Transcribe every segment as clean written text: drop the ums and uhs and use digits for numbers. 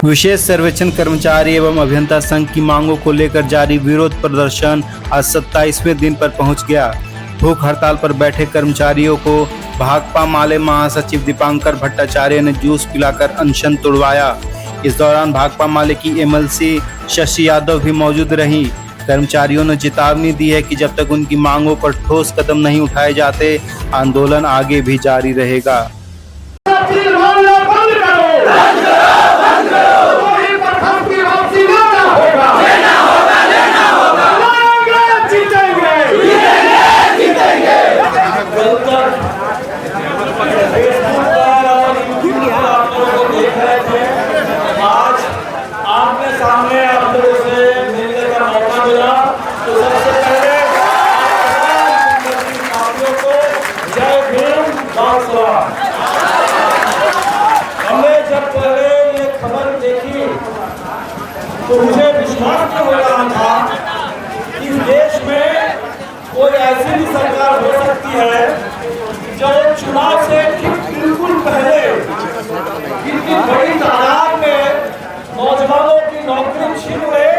विशेष सर्वेक्षण कर्मचारी एवं अभियंता संघ की मांगों को लेकर जारी विरोध प्रदर्शन आज 27वें दिन पर पहुंच गया। भूख हड़ताल पर बैठे कर्मचारियों को भाकपा माले महासचिव दीपांकर भट्टाचार्य ने जूस पिलाकर अनशन तोड़वाया। इस दौरान भाकपा माले की एमएलसी शशि यादव भी मौजूद रहीं। कर्मचारियों ने चेतावनी दी है कि जब तक उनकी मांगों पर ठोस कदम नहीं उठाए जाते, आंदोलन आगे भी जारी रहेगा। आज आपके सामने आप लोगों से मिलने का मौका मिला, तो सबसे पहले साथियों को जय भीम बांसुरा। हमने जब पहले ये खबर देखी तो मुझे विश्वास नहीं हो रहा था कि इस देश में कोई ऐसी भी सरकार हो सकती है जो चुनाव से ठीक बिल्कुल पहले इतनी बड़ी तादाद में नौजवानों की नौकरी छीन ले।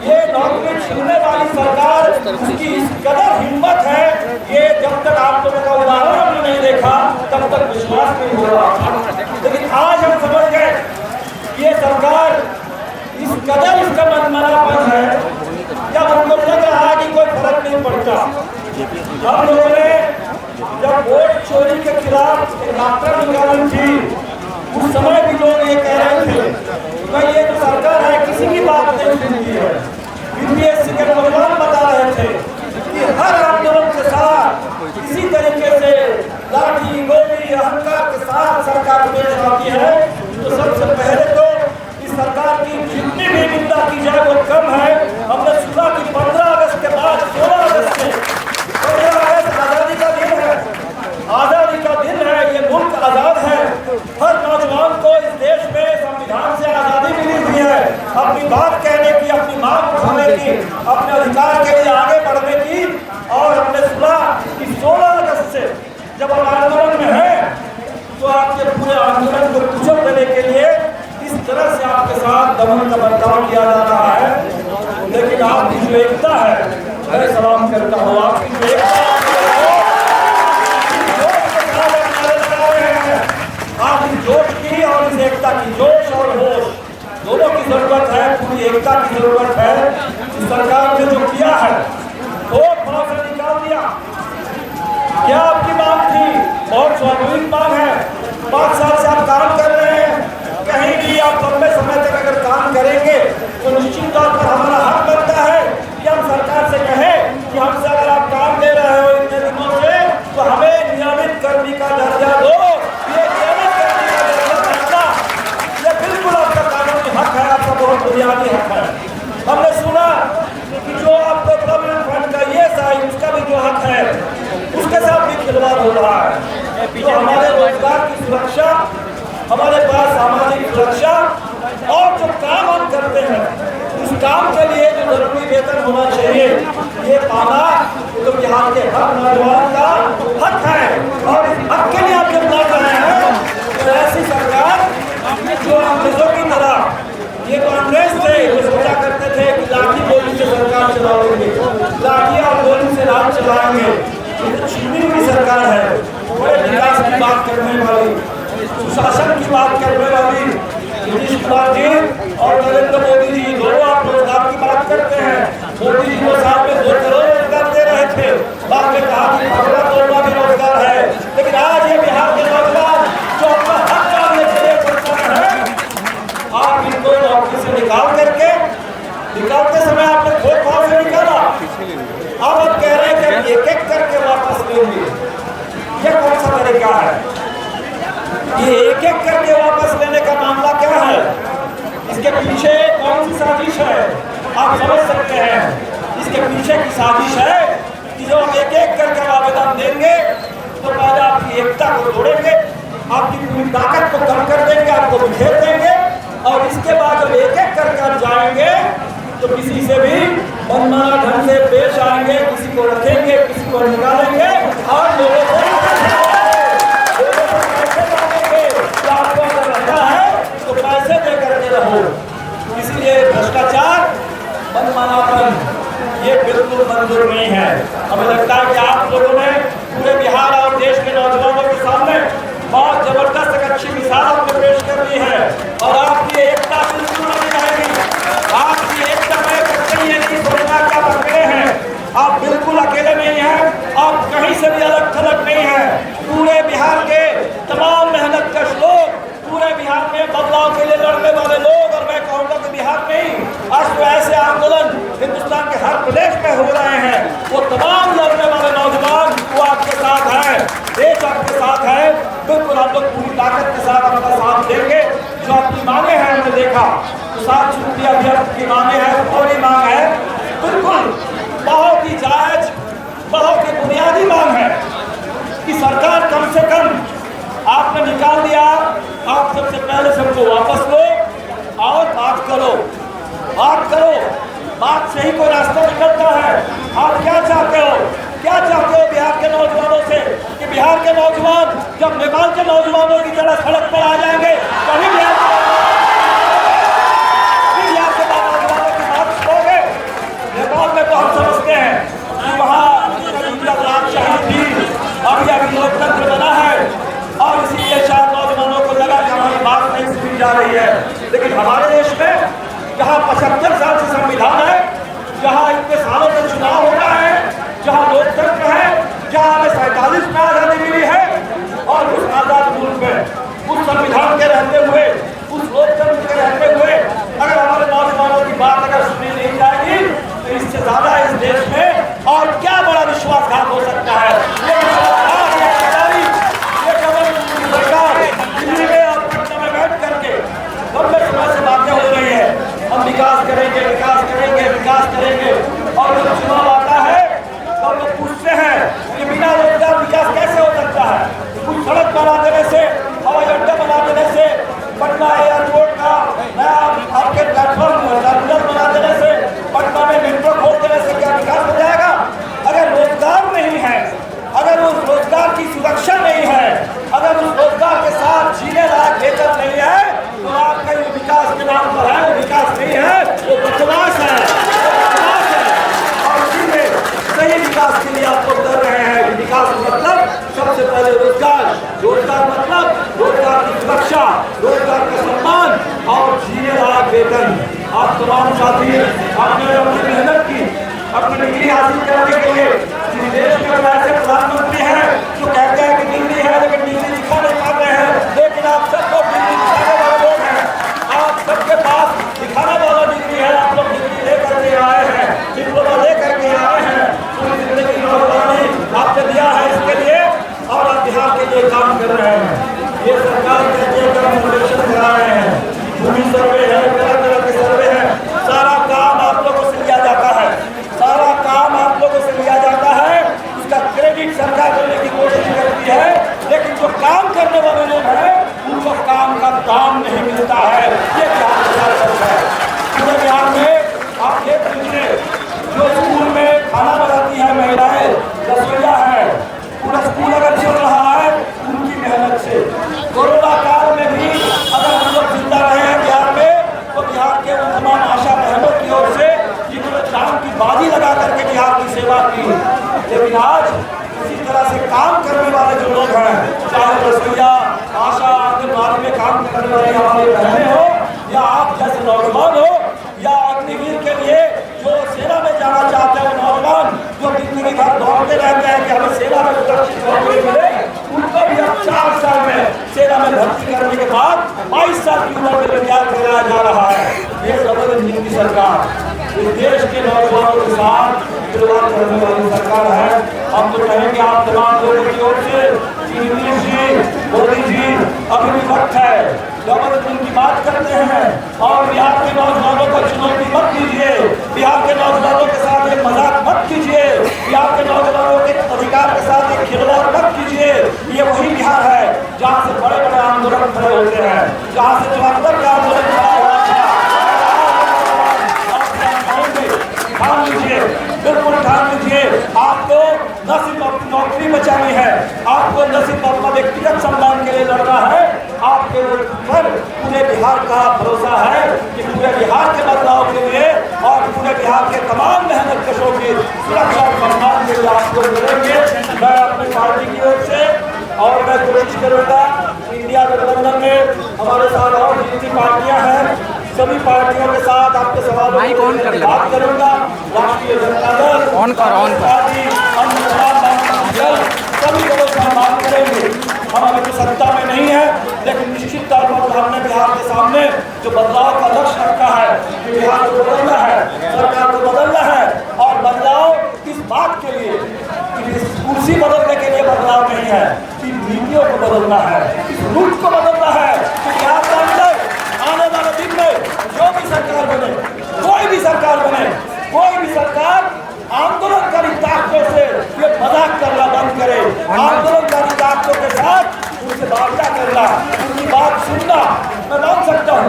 ये नौकरी छीनने वाली सरकार, उसकी इस कदर हिम्मत है, ये जब तक आप लोगों का उदाहरण हमने नहीं देखा तब तक विश्वास नहीं हो रहा। लेकिन आज हम समझ गए ये सरकार इस कदर इसका मनमानापन है, जब हमको लग रहा है कि कोई फर्क नहीं पड़ता। हम लोगों ने जब वोट चोरी के खिलाफ यात्रा निकाली थी, उस समय भी लोग ये कह रहे थे कि ये तो सरकार है, किसी की बात नहीं सुनती है। यूपीएससी के नौजवान बता रहे थे कि हर आंदोलन के साथ किसी तरीके से लाठी गोली अहंकार के साथ सरकार पेश आती है। तो सबसे पहले तो इस सरकार की जितनी भी निंदा की जाए वो कम है। हमने सुना कि 15 अगस्त के बाद 16 अगस्त से 15 अगस्त आजादी का दिन है, आजादी का दिन है, ये मुल्क आजाद है। हर नौजवान को इस देश में संविधान से आजादी मिली हुई है अपनी बात कहने की, अपनी मांग उठाने की, अपने अधिकार के लिए आगे बढ़ने की। और हमने सुना कि 16 अगस्त से जब हम आंदोलन में हैं तो आपके पूरे आंदोलन को कुचल देने के लिए इस तरह से आपके साथ दमन का बर्ताव किया जा रहा है। लेकिन आपकी जो एकता है, मैं सलाम करता हूँ, आपकी जो एकता आप इस जोश की और इस एकता की, जोश और होश दोनों की जरूरत है, पूरी एकता की जरूरत है। इस सरकार ने जो किया है वोट वहां से निकाल दिया। क्या आपकी मांग थी? बहुत स्वाभाविक मांग है। 5 साल से आप काम कर रहे हैं, कहीं भी आप लंबे समय तक अगर काम करेंगे तो निश्चित तौर पर हमारा हक बनता है कि हम सरकार से कहें कि हमसे अगर आप काम दे रहे हो इतने दिनों से तो हमें नियमित कर्मी का दर्जा दो। ये नियमित कर्मी का दर्जा मिलना ये बिल्कुल आपका कानूनी हक है, आपका बहुत बुनियादी हक है। हमने सुना कि जो आपको प्रोविडेंट फंड का ये साइज उसका भी जो हक है उसके साथ भी खिलवाड़ हो रहा है। तो हमारे रोजगार की सुरक्षा, हमारे पास सामाजिक सुरक्षा और जो काम हम करते हैं उस काम के लिए जो जरूरी वेतन होना चाहिए ये पाना तो बिहार के हर नौजवान का हक है। और इस हक के लिए आप जब लड़ रहे हैं तो ऐसी सरकार जो अंग्रेजों की तरह, ये तो अंग्रेज थे जो सोचा करते थे कि लाठी गोली से सरकार चलाएंगे, लाठी और गोली से राज चलाएंगे। ये तो छिपी हुई सरकार है, बड़े विकास की बात करने वाली, सुशासन की बात करने वाली। नीतीश कुमार जी और नरेंद्र मोदी जी दोनों आप रोजगार की बात करते हैं। मोदी जी को साल में 2 करोड़ रोजगार दे रहे थे, बाद में कहा कि 15 करोड़ का भी रोजगार है। लेकिन आज ये बिहार के नौजवान जो अपना हक जानने के लिए परेशान है, आप इनको नौकरी से निकालते समय आपने खोट भाव से निकाला। अब आप कह रहे हैं कि एक-एक करके वापस लेंगे। ये कौन सा तरीका है? ये एक-एक करके वापस लेने का मामला क्या है? इसके पीछे कौन सी साजिश है? आप समझ सकते हैं इसके पीछे की साजिश है कि जो हम एक-एक करके आवेदन देंगे तो पहले आपकी एकता को तोड़ेंगे, आपकी पूरी ताकत को कम कर देंगे, आपको बिखेर देंगे। और इसके बाद जब एक-एक करके आप जाएंगे तो किसी से भी मनमाना ढंग से पेश आएंगे, किसी को रखेंगे, किसी को निकालेंगे और लोगों को पैसे मांगेंगे। आपको अगर रखा है तो पैसे दे करके रहो। आज तो ऐसे आंदोलन हिंदुस्तान के हर प्रदेश में हो रहे हैं। वो तमाम लड़ने वाले नौजवान वो आपके साथ हैं, देश आपके साथ है। बिल्कुल आप लोग पूरी ताकत के साथ अपना साथ देंगे। जो आपकी मांगे हैं हमने देखा, 7% अभ्यर्थ की मांगे हैं, फौरी मांग है, बिल्कुल बहुत ही जायज, बहुत ही बुनियादी मांग है कि सरकार कम से कम आपने निकाल दिया, आप सबसे पहले सबको वापस लो और बात करो, बात करो। बात से ही कोई रास्ता निकलता है। आप क्या चाहते हो, क्या चाहते हो बिहार के नौजवानों से कि बिहार के नौजवान जब नेपाल के नौजवानों की तरह सड़क पर आ जाएंगे तभी बिहार के नौजवानों की बात सुनोगे। नेपाल में तो हम समझते हैं कि वहाँ राजशाही थी, अभी लोकतंत्र बना है और इसीलिए शायद नौजवानों को लगा कि हमारी बात नहीं सुनी जा रही है। लेकिन हमारे देश में जहाँ 75 साल से संविधान है, जहाँ इतने सालों से चुनाव हो रहा है, जहाँ लोकतंत्र है, जहाँ हमें 47 में आज़ादी मिली है और उस आज़ाद मुल्क में उस संविधान के रहते हुए, उस लोकतंत्र के रहते हुए अगर हमारे नौजवानों की बात अगर सुनी नहीं जाएगी तो इससे ज़्यादा इस देश में और क्या बड़ा विश्वासघात हो सकता है। दिल्ली में और पटना में बैठ करके लंबे समय से बातें हो रही है, हम विकास करेंगे, विकास करेंगे, विकास करेंगे, और जब चुनाव आता है तो लोग पूछते हैं कि बिना रोजगार विकास कैसे हो सकता है। कुछ सड़क बना देने से, हवाई अड्डा बना देने से, पटना एयरपोर्ट का नया आपके प्लेटफॉर्म टर्मिनल बना देने से, पटना में मेट्रो खोल देने से क्या विकास हो जाएगा? अगर रोजगार नहीं है, अगर उस रोजगार की सुरक्षा नहीं है, अगर उस रोजगार के साथ जीने लायक वेतन नहीं है, तो आपका ये विकास के नाम पर है, वो विकास नहीं है, वो बकवास है, बकवास है। और इसीलिए सही विकास के लिए आप लोग कर रहे हैं कि विकास मतलब सबसे पहले रोजगार, रोजगार मतलब रोजगार की सुरक्षा, रोजगार का सम्मान और जीने लायक वेतन। आप तमाम साथी आपने अपनी मेहनत की, अपनी डिग्री हासिल करने के लिए देश में ऐसे प्रधानमंत्री हैं जो कहते हैं कि डिग्री है लेकिन डिग्री दिखा नहीं पाते हैं, लेकिन आप सबको डिग्री दिखाने वाले लोग हैं, आप सबके पास दिखाने वाला डिग्री है। आप लोग डिग्री ले करके आए हैं, डिप्लोमा ले करके आए हैं, पूरी जिंदगी नौजवानी आपने दिया है इसके लिए और आप बिहार के लिए काम कर रहे हैं। ये सरकार के सर्वेक्षण करा रहे हैं, भूमि सर्वे है, तरह तरह के सर्वे है, सारा काम आप लोगों से लिया जाता है, सारा काम आप लोगों से लिया जाता है। उसका क्रेडिट सरकार करने की कोशिश करती है, लेकिन जो काम करने वाले लोग हैं उनको काम का दाम नहीं मिलता है। ये बिहार है। पूरे बिहार में आप देख लीजिए, जो स्कूल में खाना बनाती है महिलाएं, रसोइया है, पूरा स्कूल अगर चल रहा है उनकी मेहनत से। कोरोना काल में भी अगर हम लोग जिंदा रहे हैं बिहार में, तो बिहार के उन तमाम आशा बहनों की ओर से जिन्होंने जान की बाजी लगा करके बिहार की सेवा की। लेकिन आज इसी तरह से काम करने वाले जो लोग हैं, चाहे रसोइया, आशा, आंगनबाड़ी में काम करने वाली हमारी बहनें हो या आप जैसे नौजवान हो या अग्निवीर के लिए जो सेना में जाना चाहते हैं नौजवान जो जिंदगी भर दौड़ते रहते हैं कि हमें सेना में सुरक्षित नौकरी मिले, उनको भी अब 4 साल में सेना में भर्ती करने के बाद 22 साल की उम्र में तैयार कराया जा रहा है। ये जबरदस्त नीति सरकार इस देश के नौजवानों के साथ खिलवाड़ करने वाली सरकार है। हम तो कहेंगे आप तमाम लोगों की ओर से, नीतीश जी, मोदी जी, अभी भी वक्त है, जबरदस्त उनकी बात करते हैं और बिहार के नौजवानों को चुनौती मत दीजिए, बिहार के नौजवानों के साथ एक मजाक मत कीजिए, बिहार के नौजवानों के अधिकार के साथ एक खिलवाड़ मत कीजिए। ये वही बिहार है जहाँ से बड़े बड़े आंदोलन खड़े होते हैं, जहाँ से 74 का आंदोलन खड़ा हुआ था। ठान लीजिए, बिल्कुल ठान लीजिए, आपको न सिर्फ अपनी नौकरी बचानी है, आपको न सिर्फ अपना व्यक्तिगत सम्मान के लिए लड़ना है, आपके ऊपर पूरे बिहार का भरोसा है कि पूरे बिहार के बदलाव के लिए और पूरे बिहार के तमाम मेहनत कशों की सुरक्षा और सम्मान के लिए आपको मिलेंगे। मैं अपनी पार्टी की ओर से और मैं कोशिश करूँगा, इंडिया गठबंधन में हमारे साथ और जितनी पार्टियाँ हैं सभी पार्टियों के साथ आपके सवालों की बात करूँगा। राष्ट्रीय जनता दल, सभी लोगों से हम बात करेंगे। हम अभी तो सत्ता में नहीं है, लेकिन निश्चित तौर पर हमने बिहार के सामने जो बदलाव का लक्ष्य रखा है कि बिहार को कुर्सी बदलने के लिए बदलाव नहीं है, इन नीतियों को बदलना है, इस रूट को बदलना है। तो यहाँ के अंदर आने वाले दिन में जो भी सरकार बने, कोई भी सरकार बने, कोई भी सरकार आंदोलनकारी ताकतों से ये मजाक करना बंद करे। आंदोलनकारी ताकतों के साथ उनसे वार्ता करना, उनकी बात सुनना। मैं मान सकता हूँ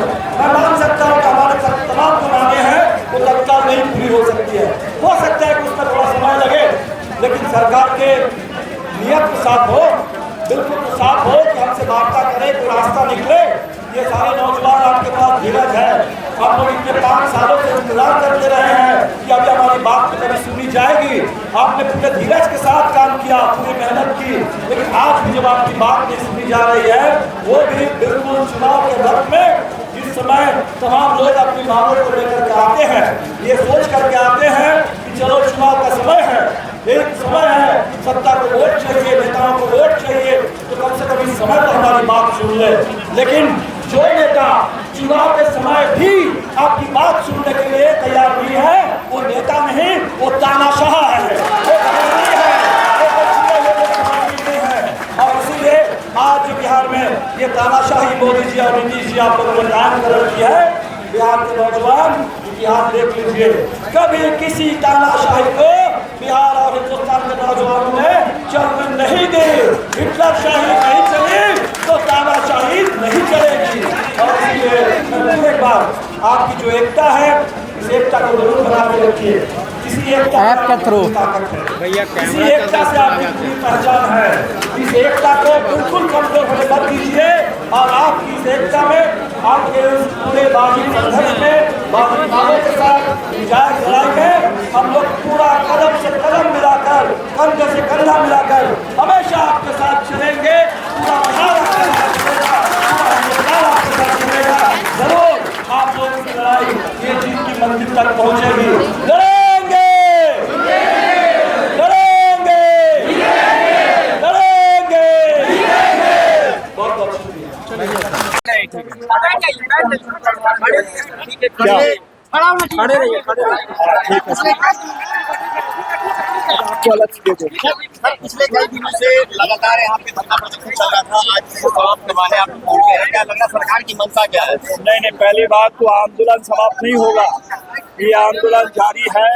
कि हमारे तमाम जो मांगे हैं वो तत्काल नहीं पूरी हो सकती है। हो सकता है कि उसमें थोड़ा समय लगे, लेकिन सरकार के नियत तो साफ हो, बिल्कुल तो साफ हो कि हमसे वार्ता करें तो रास्ता निकले। ये सारे नौजवान आपके पास धीरज है, आप लोग इतने 5 सालों से इंतजार करते रहे हैं कि अभी हमारी बात कभी सुनी जाएगी। आपने पूरे धीरज के साथ काम किया, पूरी मेहनत की, लेकिन आज भी जब आपकी बात नहीं सुनी जा रही है, वो भी बिल्कुल चुनाव के वक्त में इस समय तमाम लोग अपनी मांगों को लेकर के आते हैं, ये सोच करके आते हैं कि चलो चुनाव का समय है, एक समय है, सत्ता को वोट चाहिए, नेताओं को वोट चाहिए, तो कम से कम इस समय तो हमारी बात सुन ले। लेकिन जो नेता चुनाव के समय भी आपकी बात सुनने के लिए तैयार नहीं है, वो नेता नहीं, वो तानाशाह है, वो घमंडी है, वो बच्चे लोगों को घमंडी है। और इसीलिए आज बिहार में ये तानाशाही मोदी जी और नीतीश जी आप लोगों ने कायम कर रखी है। बिहार के नौजवान इतिहास देख लीजिए, कभी किसी तानाशाही को बिहार और हिंदुस्तान के नौजवानों ने चलने नहीं दी। हिटलर शाही नहीं चली तो तानाशाही नहीं चलेगी। और इसलिए एक बार आपकी जो एकता है, इस एकता को जरूर बना के रखिए। किसी एकता के थ्रू किसी एकता से आपकी पूरी पहचान है, इस एकता को बिल्कुल कमजोर होने मत दीजिए। और आपकी इस एकता में, आपके उस पूरे बागी संघर्ष में, बागी भावों के साथ जायज लड़ाई में हम लोग पूरा कदम से कदम मिलाकर, कंधे से कंधा मिलाकर हमेशा आपके साथ चलेंगे। पूरा बिहार आपके साथ चलेगा, पूरा हिंदुस्तान आपके साथ चलेगा। जरूर आप लोगों की लड़ाई ये जीत की मंजिल तक पहुंचेगी। लड़ेंगे, लड़ेंगे, लड़ेंगे। बहुत बहुत शुक्रिया। खड़े रहिए। पिछले कई दिनों से लगातार यहाँ पे धरना प्रदर्शन चल रहा था, आज इसको समाप्त करवाने आप पहुंच गए हैं। क्या लग रहा है, सरकार की मंशा क्या है? नहीं, पहली बात तो आंदोलन समाप्त नहीं होगा, ये आंदोलन जारी है।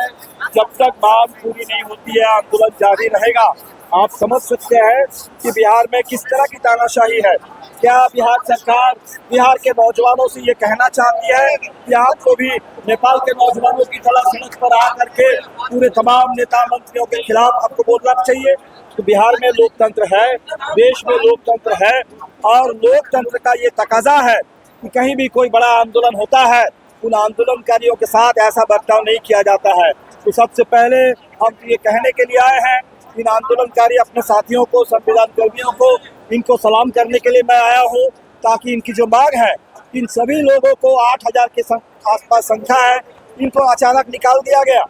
जब तक मांग पूरी नहीं होती है, आंदोलन जारी रहेगा। आप समझ सकते हैं कि बिहार में किस तरह की तानाशाही है। क्या बिहार सरकार बिहार के नौजवानों से ये कहना चाहती है कि आपको भी नेपाल के नौजवानों की तरह सड़क पर आ करके पूरे तमाम नेता मंत्रियों के खिलाफ आपको बोलना चाहिए? तो बिहार में लोकतंत्र है, देश में लोकतंत्र है, और लोकतंत्र का ये तकाजा है कि कहीं भी कोई बड़ा आंदोलन होता है, उन आंदोलनकारियों के साथ ऐसा बर्ताव नहीं किया जाता है। तो सबसे पहले हम ये कहने के लिए आए हैं, इन आंदोलनकारी अपने साथियों को, संविधान कर्मियों को, इनको सलाम करने के लिए मैं आया हूँ, ताकि इनकी जो मांग है, इन सभी लोगों को 8000 के आसपास संख्या है, इनको अचानक निकाल दिया गया।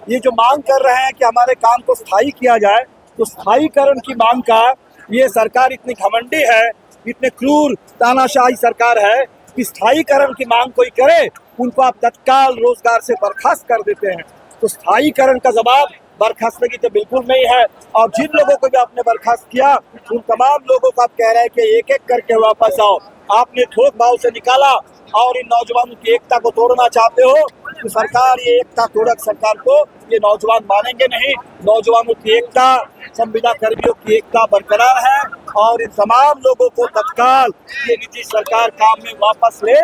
ये जो मांग कर रहे हैं कि हमारे काम को स्थायी किया जाए, तो स्थायीकरण की मांग का ये सरकार इतनी घमंडी है, इतने क्रूर तानाशाही सरकार है कि स्थायीकरण की मांग कोई करे, उनको आप तत्काल रोजगार से बर्खास्त कर देते हैं। तो स्थायीकरण का जवाब बर्खास्तगी तो बिल्कुल नहीं है। और जिन लोगों को भी आपने बर्खास्त किया, उन तमाम लोगों को आप कह रहे हैं कि एक एक करके वापस आओ। आपने थोक भाव से निकाला और इन नौजवानों की एकता को तोड़ना चाहते हो, तो सरकार ये एकता तोड़क सरकार को ये नौजवान मानेंगे नहीं। नौजवानों की एकता, संविदा कर्मियों की एकता बरकरार है, और इन तमाम लोगों को तत्काल ये नीतीश सरकार काम में वापस ले,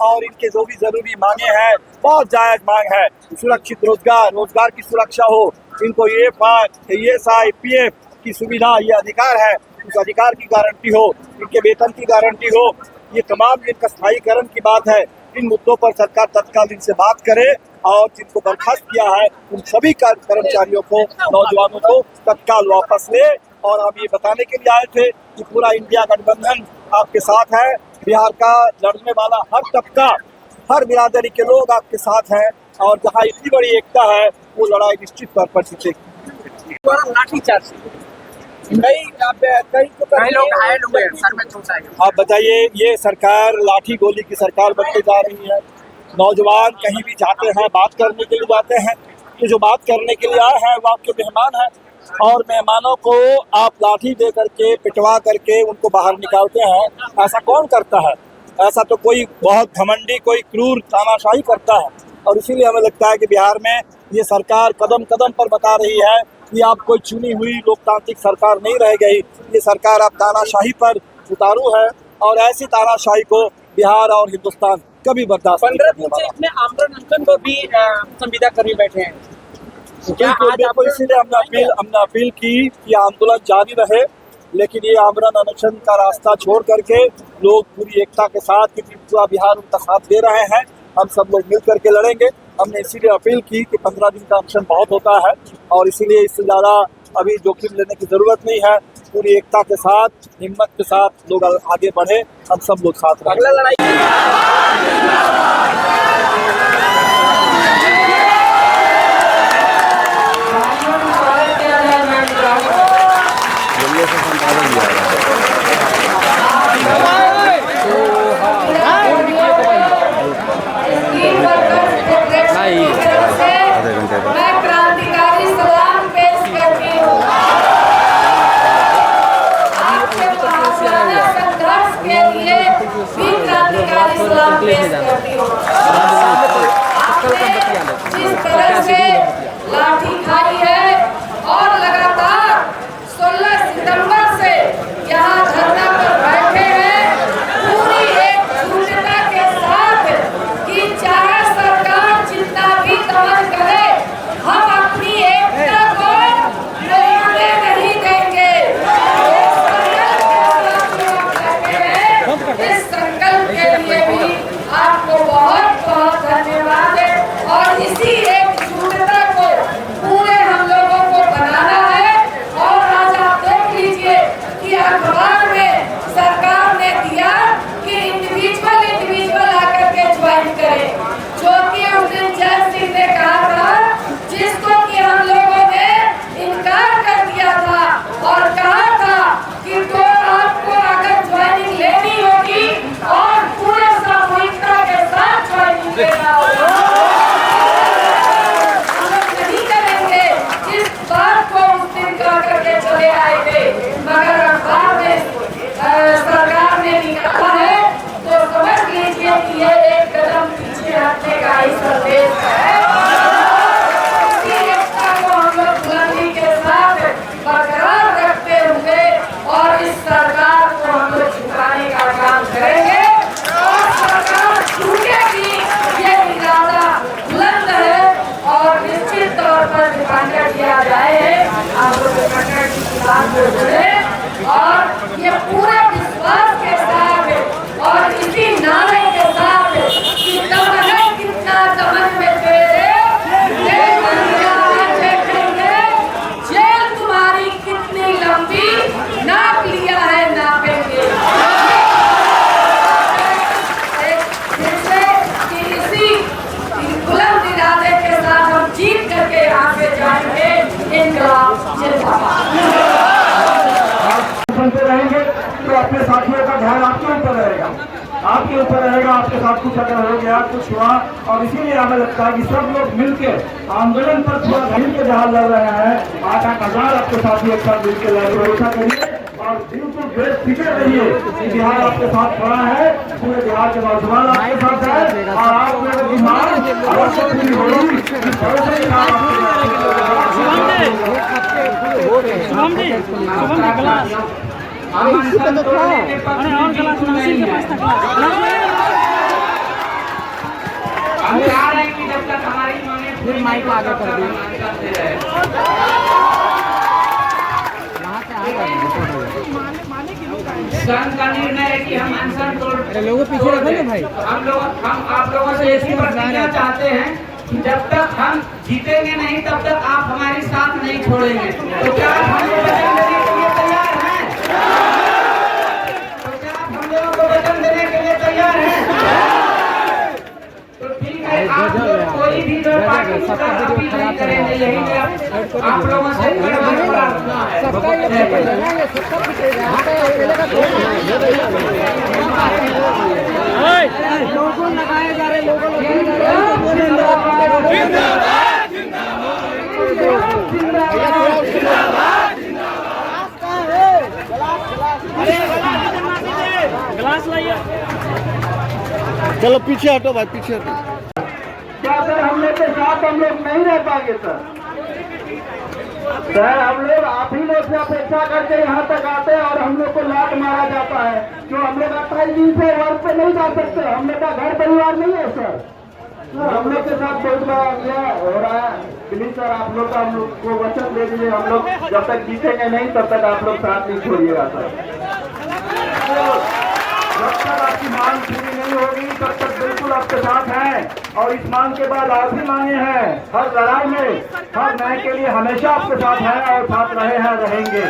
और इनके जो भी जरूरी मांगे हैं, बहुत जायज मांग है। सुरक्षित रोजगार, रोजगार की सुरक्षा हो, इनको ESI, PF की सुविधा, ये अधिकार है, उस अधिकार की गारंटी हो, इनके वेतन की गारंटी हो, ये तमाम इनका स्थायीकरण की बात है। इन मुद्दों पर सरकार तत्काल इनसे बात करे, और जिनको बर्खास्त किया है उन सभी कर्मचारियों को, नौजवानों को तत्काल वापस ले। और हम ये बताने के लिए आए थे कि पूरा इंडिया गठबंधन आपके साथ है। बिहार का लड़ने वाला हर तबका, हर बिरादरी के लोग आपके साथ हैं, और जहाँ इतनी बड़ी एकता है, वो लड़ाई निश्चित तौर पर जीतेगी। लाठीचार्ज कई लोग घायल हुए, सर में चोट आई। आप बताइए, ये सरकार लाठी गोली की सरकार बनते जा रही है। नौजवान कहीं भी जाते हैं, बात करने के लिए जाते हैं, तो जो बात करने के लिए आए हैं वो आपके मेहमान हैं, और मेहमानों को आप लाठी दे करके पिटवा करके उनको बाहर निकालते हैं, ऐसा कौन करता है? ऐसा तो कोई बहुत घमंडी, कोई क्रूर तानाशाही करता है। और इसीलिए हमें लगता है कि बिहार में ये सरकार कदम कदम पर बता रही है कि आप कोई चुनी हुई लोकतांत्रिक सरकार नहीं रह गई, ये सरकार आप तानाशाही पर उतारू है और ऐसी तानाशाही को बिहार और हिंदुस्तान कभी बर्दाश्त नहीं 15 करने दिन से वाला। इसमें आमरण अनशन को भी संविदा करने बैठे हैं। क्या बिल्कुल, आज बिल्कुल, आप इसीलिए हमने अपील की कि आंदोलन जारी रहे, लेकिन ये आमरण अनशन का रास्ता छोड़ करके लोग पूरी एकता के साथ, क्योंकि पूरा बिहार उनका साथ दे रहे हैं, हम सब लोग मिल करके लड़ेंगे। हमने इसीलिए अपील की कि 15 दिन का अनशन बहुत होता है और इसीलिए इससे ज़्यादा अभी जोखिम लेने की ज़रूरत नहीं है। पूरी एकता के साथ, हिम्मत के साथ लोग आगे बढ़े, हम सब लोग साथ रहें। अगला लड़ाई मैं क्रांतिकारी सलाम पेश करती हूँ आपके महासागर संघर्ष के लिए भी क्रांतिकारी सलाम पेश करती हूँ। आपने जिस तरह से लाठी खाई है और लगातार 16 सितंबर से यहाँ धरना पर बैठे हैं, पूरी एकजुटता के साथ कि चाहे सरकार जितना भी दमन करे, हम अपनी एकता को तोड़ने नहीं देंगे। इस संकल्प के लिए भी आपको बहुत बहुत धन्यवाद है और इसी एकजुटता को पूरे हम लोगों को बनाना है। और आज आप देख लीजिए कि अखबार में सरकार ने दिया कि इंडिविजुअल आकर के ज्वाइन करें, जो कि उस दिन जय सिंह ने कहा था, जिसको कि हम लोगों ने इनकार कर दिया था और कहा था कि तो आपको अगर ज्वाइनिंग लेनी होगी और पूरे सामूहिकता के साथ ज्वाइनिंग लेना होगा, हम नहीं करेंगे। इस बात को उस दिन कह करके चले आए थे, मगर अखबार में सरकार ने निकाला है तो समझ लीजिए कि ये एक कदम पीछे हटने का ही संदेश है। इसी एकता को हम लोग बुलंदी के साथ बरकरार रखते हुए और इस सरकार को हम लोग झुकाने का काम करेंगे और सरकार झुकेगी, ये इरादा बुलंद है और निश्चित तौर पर रिमाइंडर किया जाए आप लोग की बात को जुड़े और ये पूरे विश्वास के साथ और इसी नारे के साथ कि दम है कितना दमन में तेरे, देखेंगे जेल तुम्हारी कितनी लंबी, नाप लिया है नापेंगे। फिर से कि इसी बुलंद इरादे के साथ हम जीत करके यहाँ से जाएंगे। इनकलाब जिंदाबाद। बनते रहेंगे तो अपने साथियों का ध्यान आपके ऊपर रहेगा, आपके ऊपर रहेगा। आपके साथ कुछ अगर हो गया, कुछ हुआ, और इसीलिए हमें लगता है कि सब लोग मिलकर आंदोलन पर थोड़ा मिलकर जहाँ लड़ रहे हैं, 8-8 आपके साथी एक साथ मिलकर लड़ भरोसा करिए और बिल्कुल बेफिक्र रहिए कि बिहार आपके साथ खड़ा है, पूरे बिहार के नौजवान आपके साथ है और आप लोगों की मांग अवश्य पूरी होगी। इस भरोसे के साथ हम चाह रहे हैं कि जब तक हमारी मांगे फिर माइक आगे कर दी। संघ का निर्णय है कि हम अनशन लोगों पीछे रखो ना भाई। हम आप लोगों से ऐसी प्रतिज्ञा चाहते हैं कि जब तक हम जीतेंगे नहीं तब तक आप हमारी साथ नहीं छोड़ेंगे। तो क्या आप हम लोग वचन देने के लिए तैयार हैं? तो क्या आप हम लोगों को वचन देने के लिए तैयार हैं? तो ठीक है, आप लोग कोई भी जो पार्टी अपील नहीं करेंगे, यही आप लोगों से प्रार्थना है। लोगों लगाए जा रहे लोगों चलो पीछे हटो भाई, पीछे हटो। क्या सर हम लोग के साथ हम लोग नहीं रह पाएंगे सर? सर हम लोग आप ही लोग से अपेक्षा करके यहाँ तक आते हैं और हम लोग को लात मारा जाता है। क्यों हम लोग 28 दिन से वर्क पे नहीं जा सकते? हम लोग का घर परिवार नहीं है सर? हम लोग के साथ बहुत बड़ा अन्याय हो रहा है। प्लीज सर आप लोग हम लोग को वचन दे दीजिए, हम लोग जब तक जीतेंगे नहीं तब तक आप लोग साथ नहीं छोड़िएगा सर। जब तक आपकी मांग पूरी नहीं होगी तब तक बिल्कुल आपके साथ हैं और इस मांग के बाद और भी मांगे हैं। हर लड़ाई में हर न्याय के लिए हमेशा आपके साथ हैं और साथ रहे हैं, रहेंगे।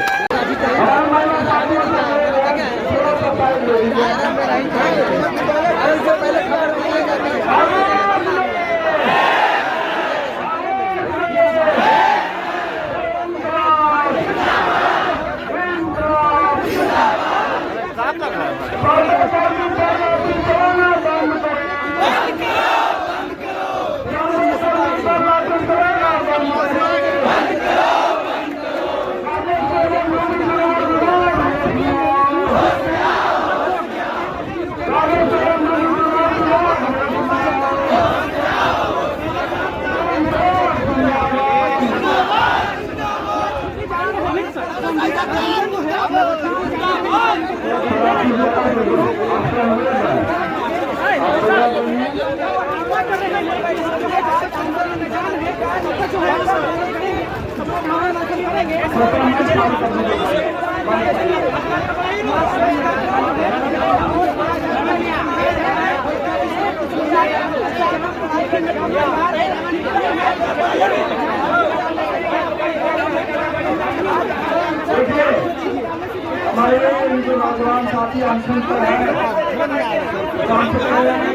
हमारे जो नौजवान साथी अनशन पर है,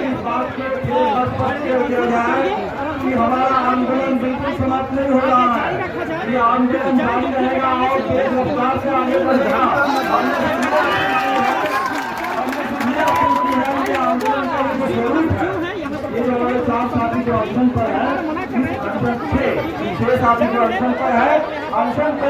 इस बात को स्पष्ट कर दिया जाए कि हमारा आंदोलन बिल्कुल समाप्त नहीं हो रहा है। ये आंदोलन जारी रहेगा और तेज रफ्तार से आगे बढ़ेगा। आंदोलन का स्वरूप है ये जो हमारे 7 साथी जो अनशन पर है, 6 साथी जो अनशन पर है, अनशन पे